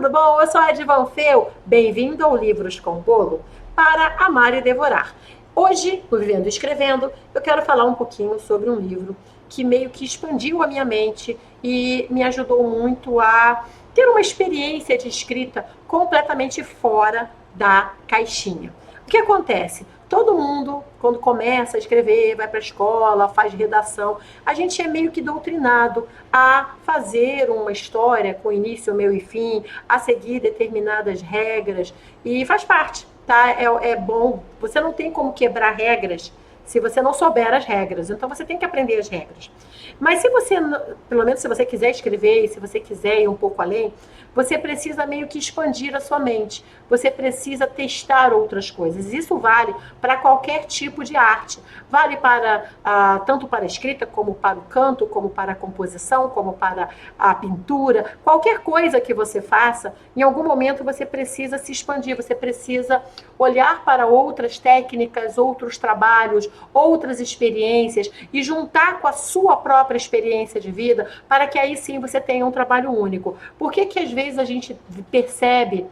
tudo bom? Eu sou a Edivan Feu. Bem-vindo ao Livros com Bolo para amar e devorar. Hoje, no Vivendo e Escrevendo, eu quero falar um pouquinho sobre um livro que meio que expandiu a minha mente e me ajudou muito a ter uma experiência de escrita completamente fora da caixinha. O que acontece? Todo mundo, quando começa a escrever, vai para a escola, faz redação, a gente é meio que doutrinado a fazer uma história com início, meio e fim, a seguir determinadas regras, e faz parte, tá? É bom, você não tem como quebrar regras se você não souber as regras, então você tem que aprender as regras. Mas se você, pelo menos se você quiser escrever, e se você quiser ir um pouco além, você precisa meio que expandir a sua mente. Você precisa testar outras coisas. Isso vale para qualquer tipo de arte. Vale para tanto para a escrita, como para o canto, como para a composição, como para a pintura. Qualquer coisa que você faça, em algum momento você precisa se expandir. Você precisa olhar para outras técnicas, outros trabalhos, outras experiências e juntar com a sua própria experiência de vida para que aí sim você tenha um trabalho único. Por que às vezes a gente percebe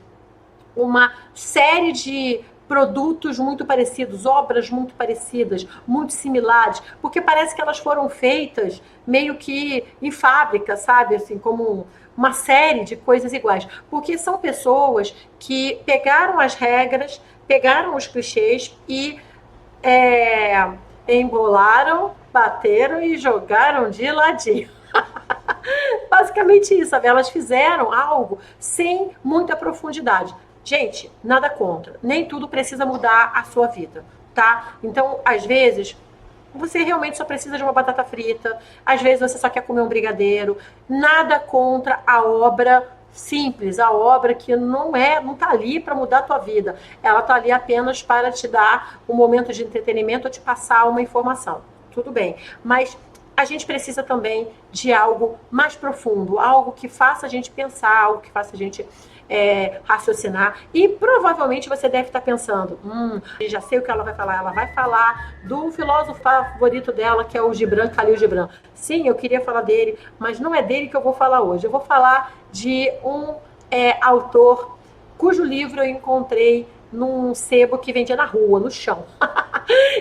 uma série de produtos muito parecidos, obras muito parecidas, muito similares, porque parece que elas foram feitas meio que em fábrica, sabe? Assim, como uma série de coisas iguais. Porque são pessoas que pegaram as regras, pegaram os clichês e embolaram, bateram e jogaram de ladinho. Basicamente isso, sabe? Elas fizeram algo sem muita profundidade. Gente, nada contra. Nem tudo precisa mudar a sua vida, tá? Então, às vezes, você realmente só precisa de uma batata frita. Às vezes, você só quer comer um brigadeiro. Nada contra a obra simples, a obra que não tá ali para mudar a tua vida. Ela tá ali apenas para te dar um momento de entretenimento ou te passar uma informação. Tudo bem. Mas a gente precisa também de algo mais profundo, algo que faça a gente pensar, algo que faça a gente raciocinar. E provavelmente você deve estar pensando, já sei o que ela vai falar do filósofo favorito dela, que é o Gibran, Khalil Gibran. Sim, eu queria falar dele, mas não é dele que eu vou falar hoje. Eu vou falar de um autor cujo livro eu encontrei num sebo que vendia na rua, no chão.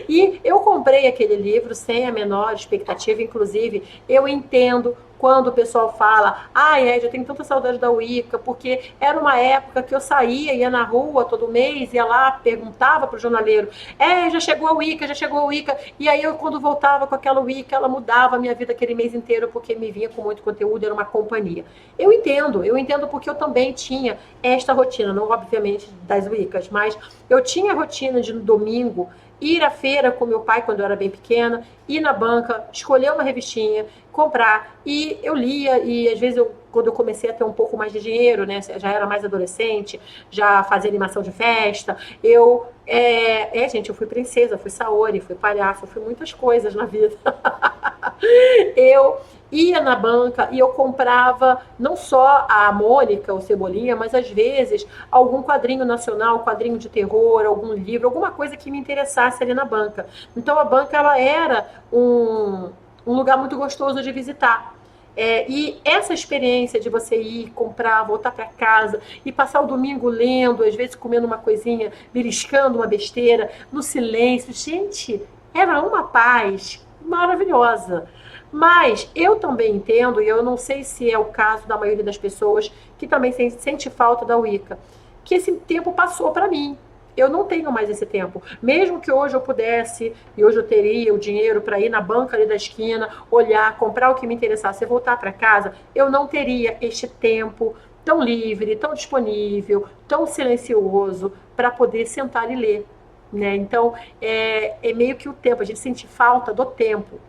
E eu comprei aquele livro sem a menor expectativa, inclusive eu entendo quando o pessoal fala, Ed, eu tenho tanta saudade da Wicca, porque era uma época que eu saía, ia na rua todo mês, ia lá, perguntava pro jornaleiro, já chegou a Wicca, e aí eu quando voltava com aquela Wicca, ela mudava a minha vida aquele mês inteiro, porque me vinha com muito conteúdo, era uma companhia. Eu entendo porque eu também tinha esta rotina, não obviamente das Wiccas, mas eu tinha a rotina de no domingo, ir à feira com meu pai quando eu era bem pequena, ir na banca, escolher uma revistinha, comprar, e eu lia, e às vezes quando eu comecei a ter um pouco mais de dinheiro, né, já era mais adolescente, já fazia animação de festa, gente, eu fui princesa, fui Saori, fui palhaço, fui muitas coisas na vida. Eu ia na banca e eu comprava não só a Mônica, o Cebolinha, mas às vezes algum quadrinho nacional, quadrinho de terror, algum livro, alguma coisa que me interessasse ali na banca. Então a banca ela era um lugar muito gostoso de visitar. E essa experiência de você ir, comprar, voltar para casa e passar o domingo lendo, às vezes comendo uma coisinha, beliscando uma besteira, no silêncio, gente, era uma paz maravilhosa. Mas eu também entendo, e eu não sei se é o caso da maioria das pessoas que também sente falta da Wicca, que esse tempo passou para mim. Eu não tenho mais esse tempo. Mesmo que hoje eu pudesse, e hoje eu teria o dinheiro para ir na banca ali da esquina, olhar, comprar o que me interessasse e voltar para casa, eu não teria este tempo tão livre, tão disponível, tão silencioso para poder sentar e ler. Né? Então, é meio que o tempo, a gente sente falta do tempo.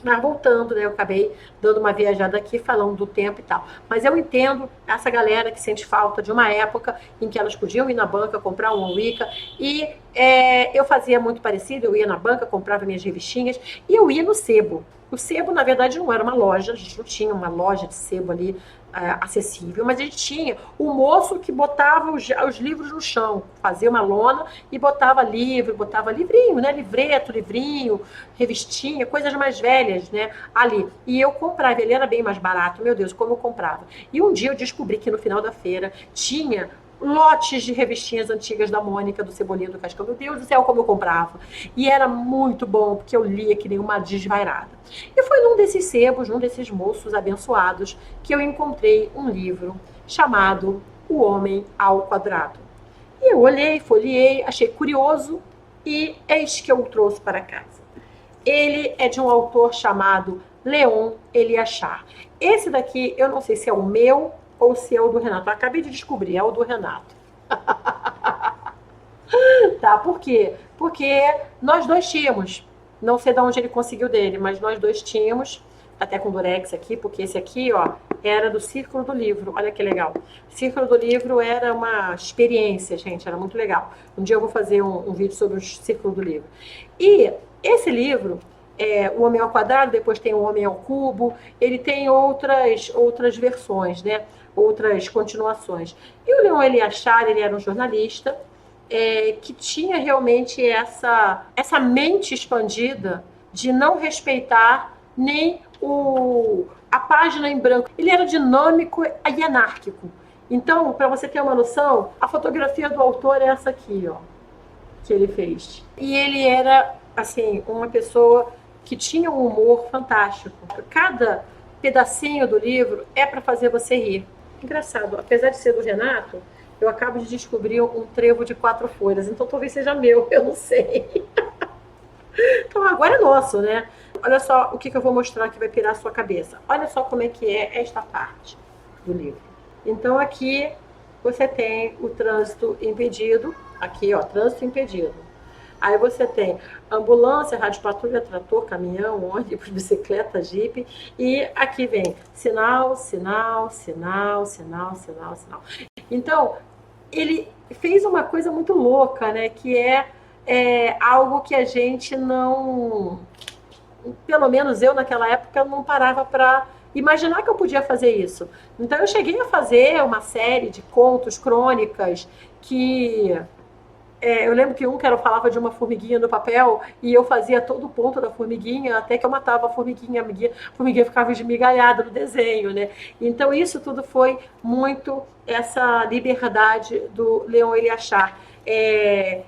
Mas voltando, né, eu acabei dando uma viajada aqui falando do tempo e tal. Mas eu entendo essa galera que sente falta de uma época em que elas podiam ir na banca, comprar uma Wicca. E eu fazia muito parecido, eu ia na banca, comprava minhas revistinhas e eu ia no sebo. O sebo, na verdade, não era uma loja, a gente não tinha uma loja de sebo ali acessível, mas a gente tinha o moço que botava os livros no chão, fazia uma lona e botava livro, botava livrinho, né? Livreto, livrinho, revistinha, coisas mais velhas, né? Ali. E eu comprava, ele era bem mais barato, meu Deus, como eu comprava. E um dia eu descobri que no final da feira tinha lotes de revistinhas antigas da Mônica, do Cebolinha, do Cascão. Meu Deus do céu, como eu comprava. E era muito bom, porque eu lia que nem uma desvairada. E foi num desses sebos, num desses moços abençoados, que eu encontrei um livro chamado O Homem ao Quadrado. E eu olhei, folheei, achei curioso e eis que eu o trouxe para casa. Ele é de um autor chamado Leon Eliachar. Esse daqui, eu não sei se é o meu ou se é o do Renato. Eu acabei de descobrir, é o do Renato. Tá, por quê? Porque nós dois tínhamos. Não sei de onde ele conseguiu dele, mas nós dois tínhamos. Até com durex aqui, porque esse aqui, ó, era do Círculo do Livro. Olha que legal. Círculo do Livro era uma experiência, gente, era muito legal. Um dia eu vou fazer um vídeo sobre o Círculo do Livro. E esse livro, O Homem ao Quadrado, depois tem O Homem ao Cubo, ele tem outras versões, né? Outras continuações. E o Leon Eliachar, ele era um jornalista que tinha realmente essa mente expandida de não respeitar nem a página em branco. Ele era dinâmico e anárquico. Então, para você ter uma noção, a fotografia do autor é essa aqui, ó, que ele fez. E ele era, assim, uma pessoa que tinha um humor fantástico. Cada pedacinho do livro é para fazer você rir. Engraçado, apesar de ser do Renato, eu acabo de descobrir um trevo de 4 folhas, então talvez seja meu, eu não sei. Então agora é nosso, né? Olha só o que eu vou mostrar que vai pirar a sua cabeça. Olha só como é que é esta parte do livro. Então aqui você tem o trânsito impedido, aqui ó, trânsito impedido. Aí você tem ambulância, rádio patrulha, trator, caminhão, ônibus, bicicleta, jipe. E aqui vem sinal, sinal, sinal, sinal, sinal, sinal. Então, ele fez uma coisa muito louca, né? Que é algo que a gente não... Pelo menos eu, naquela época, não parava para imaginar que eu podia fazer isso. Então, eu cheguei a fazer uma série de contos, crônicas, que... eu lembro que eu falava de uma formiguinha no papel e eu fazia todo o ponto da formiguinha até que eu matava a formiguinha ficava esmigalhada no desenho, né? Então isso tudo foi muito essa liberdade do Leon Eliachar,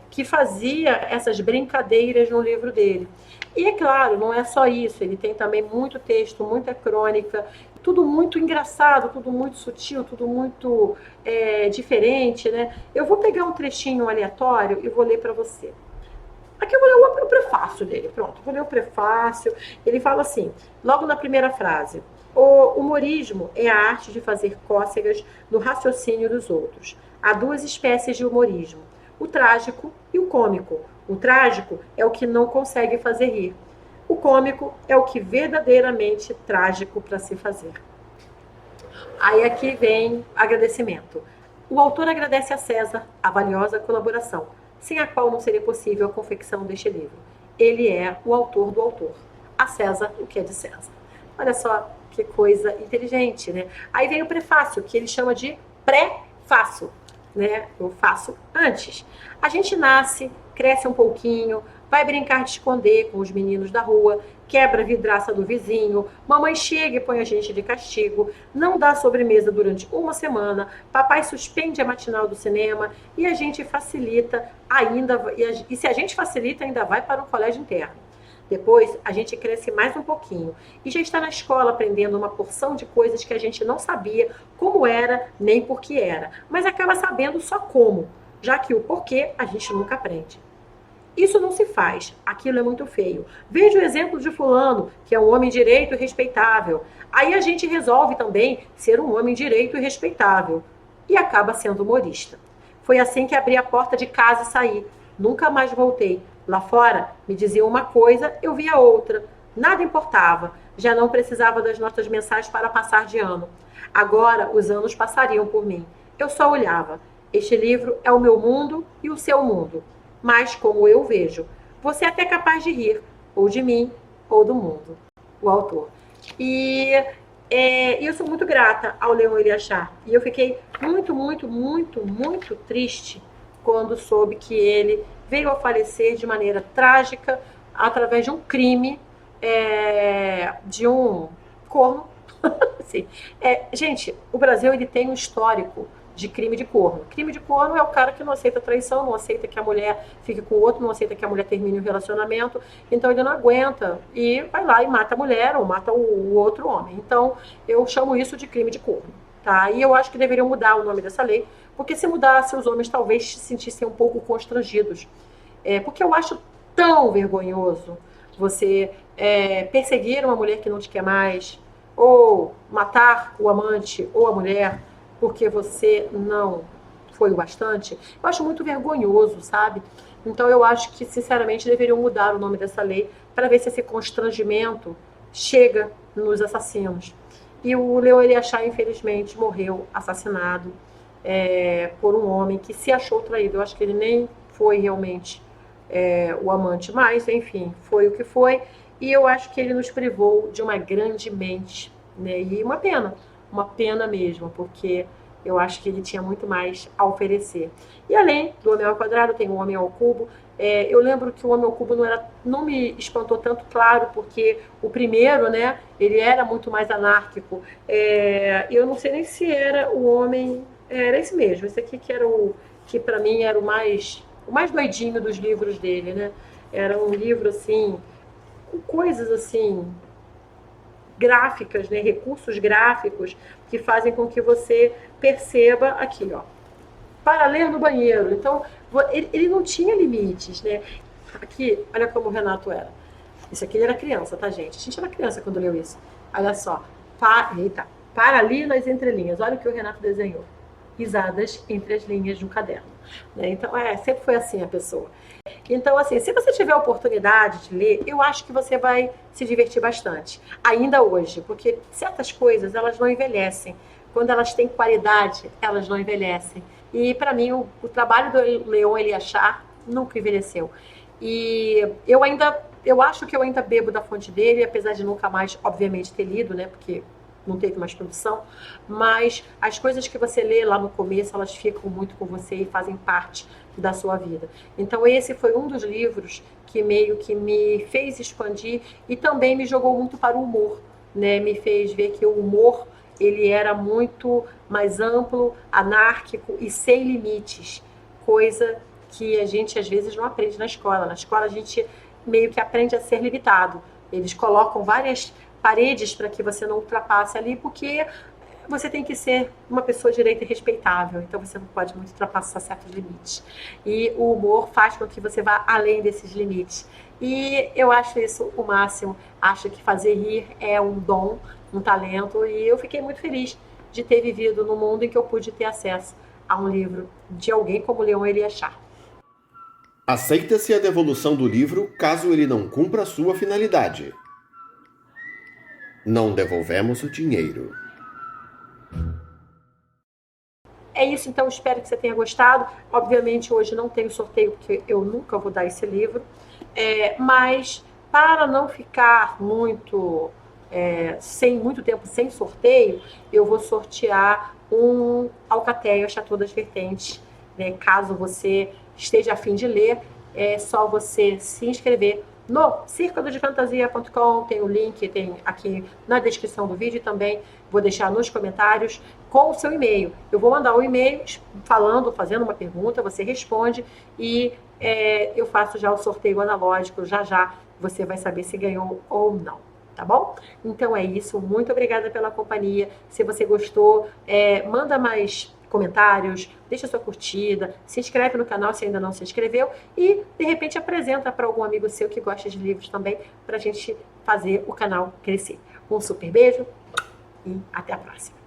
que fazia essas brincadeiras no livro dele. E é claro, não é só isso, ele tem também muito texto, muita crônica, tudo muito engraçado, tudo muito sutil, tudo muito diferente, né? Eu vou pegar um trechinho aleatório e vou ler para você. Aqui eu vou ler o prefácio dele, pronto, vou ler o prefácio. Ele fala assim, logo na primeira frase: o humorismo é a arte de fazer cócegas no raciocínio dos outros. Há 2 espécies de humorismo, o trágico e o cômico. O trágico é o que não consegue fazer rir. O cômico é o que verdadeiramente trágico para se fazer. Aí aqui vem agradecimento. O autor agradece a César a valiosa colaboração, sem a qual não seria possível a confecção deste livro. Ele é o autor do autor. A César o que é de César. Olha só que coisa inteligente, né? Aí vem o prefácio, que ele chama de pré-fácio, né? Eu faço antes. A gente nasce, cresce um pouquinho, vai brincar de esconder com os meninos da rua, quebra a vidraça do vizinho, mamãe chega e põe a gente de castigo, não dá sobremesa durante uma semana, papai suspende a matinal do cinema e a gente facilita ainda, e se a gente facilita, ainda vai para um colégio interno. Depois, a gente cresce mais um pouquinho e já está na escola aprendendo uma porção de coisas que a gente não sabia como era, nem por que era, mas acaba sabendo só como, já que o porquê a gente nunca aprende. Isso não se faz, aquilo é muito feio. Veja o exemplo de fulano, que é um homem direito e respeitável. Aí a gente resolve também ser um homem direito e respeitável. E acaba sendo humorista. Foi assim que abri a porta de casa e saí. Nunca mais voltei. Lá fora, me diziam uma coisa, eu via outra. Nada importava. Já não precisava das notas mensais para passar de ano. Agora, os anos passariam por mim. Eu só olhava. Este livro é o meu mundo e o seu mundo. Mas como eu vejo, você é até capaz de rir, ou de mim, ou do mundo. O autor. E E eu sou muito grata ao Leon Eliachar. E eu fiquei muito, muito, muito, muito triste quando soube que ele veio a falecer de maneira trágica através de um crime, de um corno. Assim, gente, o Brasil ele tem um histórico de crime de corno. Crime de corno é o cara que não aceita traição, não aceita que a mulher fique com o outro, não aceita que a mulher termine o relacionamento, então ele não aguenta e vai lá e mata a mulher ou mata o outro homem. Então eu chamo isso de crime de corno, tá? E eu acho que deveriam mudar o nome dessa lei, porque se mudasse os homens talvez se sentissem um pouco constrangidos. Porque eu acho tão vergonhoso você perseguir uma mulher que não te quer mais, ou matar o amante ou a mulher porque você não foi o bastante. Eu acho muito vergonhoso, sabe? Então eu acho que, sinceramente, deveriam mudar o nome dessa lei para ver se esse constrangimento chega nos assassinos. E o Leon Eliachar, infelizmente, morreu assassinado por um homem que se achou traído. Eu acho que ele nem foi realmente o amante, mas, enfim, foi o que foi. E eu acho que ele nos privou de uma grande mente, né? E uma pena mesmo, porque eu acho que ele tinha muito mais a oferecer. E além do Homem ao Quadrado, tem o Homem ao Cubo. Eu lembro que o Homem ao Cubo não me espantou tanto, claro, porque o primeiro, né, ele era muito mais anárquico. Eu não sei nem se era o Homem... Era esse mesmo, esse aqui que para mim era o mais doidinho dos livros dele, né? Era um livro, assim, com coisas, assim, gráficas, né? Recursos gráficos que fazem com que você perceba aqui, ó, para ler no banheiro. Então, ele não tinha limites, né? Aqui, olha como o Renato era. Isso aqui ele era criança, tá, gente? A gente era criança quando leu isso. Olha só. Para ali nas entrelinhas. Olha o que o Renato desenhou. Risadas entre as linhas de um caderno. Né? Então, sempre foi assim a pessoa. Então, assim, se você tiver a oportunidade de ler, eu acho que você vai se divertir bastante. Ainda hoje, porque certas coisas, elas não envelhecem. Quando elas têm qualidade, elas não envelhecem. E, para mim, o trabalho do Leon Eliachar nunca envelheceu. E eu acho que eu ainda bebo da fonte dele, apesar de nunca mais, obviamente, ter lido, né? Porque não teve mais produção, mas as coisas que você lê lá no começo, elas ficam muito com você e fazem parte da sua vida. Então esse foi um dos livros que meio que me fez expandir e também me jogou muito para o humor, né? Me fez ver que o humor, ele era muito mais amplo, anárquico e sem limites, coisa que a gente às vezes não aprende na escola. Na escola a gente meio que aprende a ser limitado. Eles colocam várias paredes para que você não ultrapasse ali, porque você tem que ser uma pessoa direita e respeitável, então você não pode muito ultrapassar certos limites. E o humor faz com que você vá além desses limites. E eu acho isso o máximo. Acho que fazer rir é um dom, um talento, e eu fiquei muito feliz de ter vivido num mundo em que eu pude ter acesso a um livro de alguém como Leon Eliachar. Aceita-se a devolução do livro caso ele não cumpra sua finalidade. Não devolvemos o dinheiro. É isso, então espero que você tenha gostado. Obviamente hoje não tem sorteio, porque eu nunca vou dar esse livro. Mas para não ficar sem muito tempo sem sorteio, eu vou sortear um Alcateia Chateau das Vertentes. Né? Caso você esteja a fim de ler, é só você se inscrever no circulodefantasia.com, tem o link, tem aqui na descrição do vídeo, também vou deixar nos comentários com o seu e-mail. Eu vou mandar um e-mail fazendo uma pergunta, você responde e eu faço já o sorteio analógico, já você vai saber se ganhou ou não, tá bom? Então é isso, muito obrigada pela companhia. Se você gostou, manda mais comentários, deixa sua curtida, se inscreve no canal se ainda não se inscreveu e, de repente, apresenta para algum amigo seu que gosta de livros também, para a gente fazer o canal crescer. Um super beijo e até a próxima.